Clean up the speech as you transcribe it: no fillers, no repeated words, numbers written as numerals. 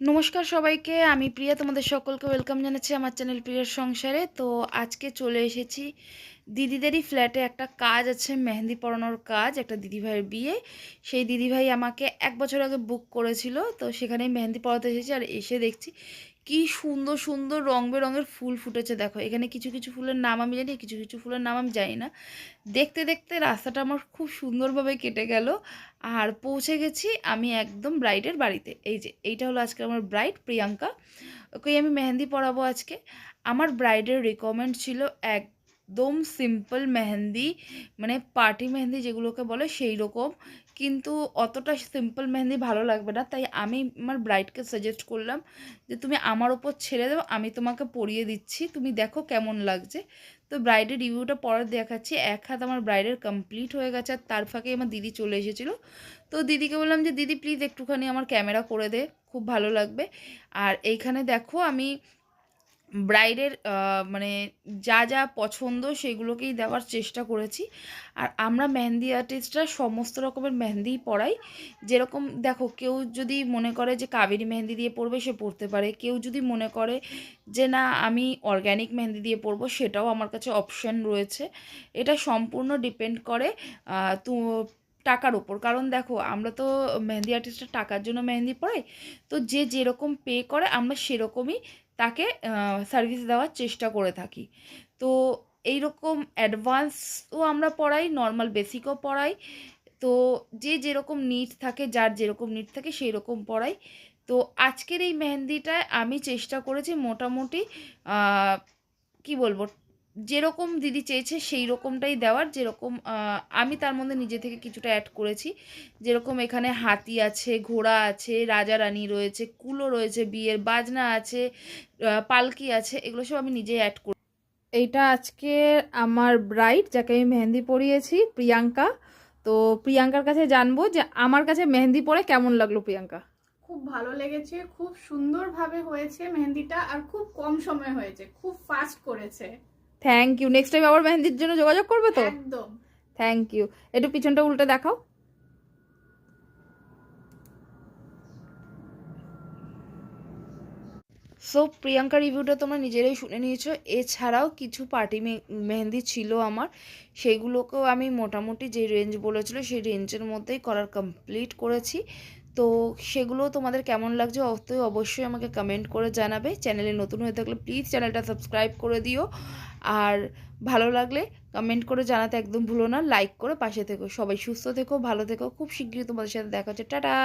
নমস্কার সবাইকে, আমি প্রিয়া তোমাদের সকলকে ওয়েলকাম জানাচ্ছি আমার চ্যানেল প্রিয়ার সংসারে। তো আজকে চলে এসেছি দিদিদেরই ফ্ল্যাটে। একটা কাজ আছে, মেহেন্দি পরানোর কাজ, একটা দিদিভাইয়ের বিয়ে। সেই দিদিভাই আমাকে 1 বছর আগে বুক করেছিল, তো সেখানেই মেহেন্দি পরাতে এসেছি। আর এসে দেখছি কি সুন্দর সুন্দর রং বেরঙের ফুল ফুটেছে। দেখো এখানে কিছু কিছু ফুলের নাম আমি জানি, কিছু কিছু ফুলের নাম আমি জানি না। দেখতে দেখতে রাস্তাটা আমার খুব সুন্দরভাবে কেটে গেল, আর পৌঁছে গেছি আমি একদম ব্রাইডের বাড়িতে। এই যে এইটা হলো আজকে আমার ব্রাইড প্রিয়াঙ্কা, ওকেই আমি মেহেন্দি পরাবো আজকে। আমার ব্রাইডের রিকমেন্ড ছিল একদম সিম্পল মেহেন্দি, মানে পার্টি মেহেন্দি যেগুলোকে বলে সেই রকম। কিন্তু অতটা সিম্পল মেহেন্দি ভালো লাগবে না, তাই আমি আমার ব্রাইডকে সাজেস্ট করলাম যে তুমি আমার ওপর ছেড়ে দাও, আমি তোমাকে পরিয়ে দিচ্ছি, তুমি দেখো কেমন লাগছে। তো ব্রাইডের রিভিউটা পরে দেখাচ্ছি। এক হাত আমার ব্রাইডের কমপ্লিট হয়ে গেছে, আর তার ফাঁকে আমার দিদি চলে এসেছিলো। তো দিদিকে বললাম যে দিদি প্লিজ একটুখানি আমার ক্যামেরা করে দে, খুব ভালো লাগবে। আর এইখানে দেখো আমি ব্রাইডের মানে যা যা পছন্দ সেগুলোকেই দেওয়ার চেষ্টা করেছি। আর আমরা মেহেন্দি আর্টিস্টরা সমস্ত রকমের মেহেন্দিই পরাই। যেরকম দেখো, কেউ যদি মনে করে যে কাবেরি মেহেন্দি দিয়ে পরবে সে পরতে পারে, কেউ যদি মনে করে যে না আমি অর্গ্যানিক মেহেন্দি দিয়ে পরবো, সেটাও আমার কাছে অপশান রয়েছে। এটা সম্পূর্ণ ডিপেন্ড করে তো টাকার ওপর। কারণ দেখো আমরা তো মেহেন্দি আর্টিস্টরা টাকার জন্য মেহেন্দি পরাই, তো যে যেরকম পে করে আমরা সেরকমই তাকে সার্ভিস দেওয়ার চেষ্টা করে থাকি। তো এই রকম অ্যাডভান্সও আমরা পড়াই, নর্মাল বেসিকও পড়াই। তো যে যেরকম নিড থাকে, যার যেরকম নিড থাকে সেই রকম পড়াই। তো আজকের এই মেহেন্দিটায় আমি চেষ্টা করেছি মোটামুটি কি বলবো, যেরকম দিদি চেয়েছে সেই রকমটাই দেওয়ার। যেরকম আমি তার মধ্যে নিজে থেকে কিছুটা অ্যাড করেছি। যেরকম এখানে হাতি আছে, ঘোড়া আছে, রাজা রানী রয়েছে, কুলো রয়েছে, বিয়ের বাজনা আছে, পালকি আছে, এগুলো সব আমি নিজেই অ্যাড করি। এইটা আজকে আমার ব্রাইড, যাকে আমি মেহেন্দি পরিয়েছি, প্রিয়াঙ্কা। তো প্রিয়াঙ্কার কাছে জানবো যে আমার কাছে মেহেন্দি পরে কেমন লাগলো। প্রিয়াঙ্কা, খুব ভালো লেগেছে, খুব সুন্দরভাবে হয়েছে মেহেন্দিটা, আর খুব কম সময় হয়েছে, খুব ফাস্ট করেছে। Thank you. নেক্সট টাইম আবার মেহেন্দির জন্য যোগাযোগ করবে তো? একদম। Thank you. একটু পিছনটা উল্টে দেখাও। সো প্রিয়াঙ্কা রিভিউটা তোমরা নিজেরাই শুনে নিয়েছো। এছাড়াও কিছু পার্টি মেহেন্দি ছিল আমার, সেগুলোকেও আমি মোটামুটি যে রেঞ্জ বলেছিল সেই রেঞ্জের মধ্যেই করার কমপ্লিট করেছি। তো সেগুলো তোমাদের কেমন লাগছে অবশ্যই আমাকে কমেন্ট করে জানাবে। চ্যানেলে নতুন হয়ে থাকলে প্লিজ চ্যানেলটা সাবস্ক্রাইব করে দিও। আর ভালো লাগলে কমেন্ট করে জানাতে একদম ভুলো না, লাইক করে পাশে থেকো। সবাই সুস্থ থেকো, ভালো থেকো। খুব শীঘ্রই তোমাদের সাথে দেখা হচ্ছে। টাটা।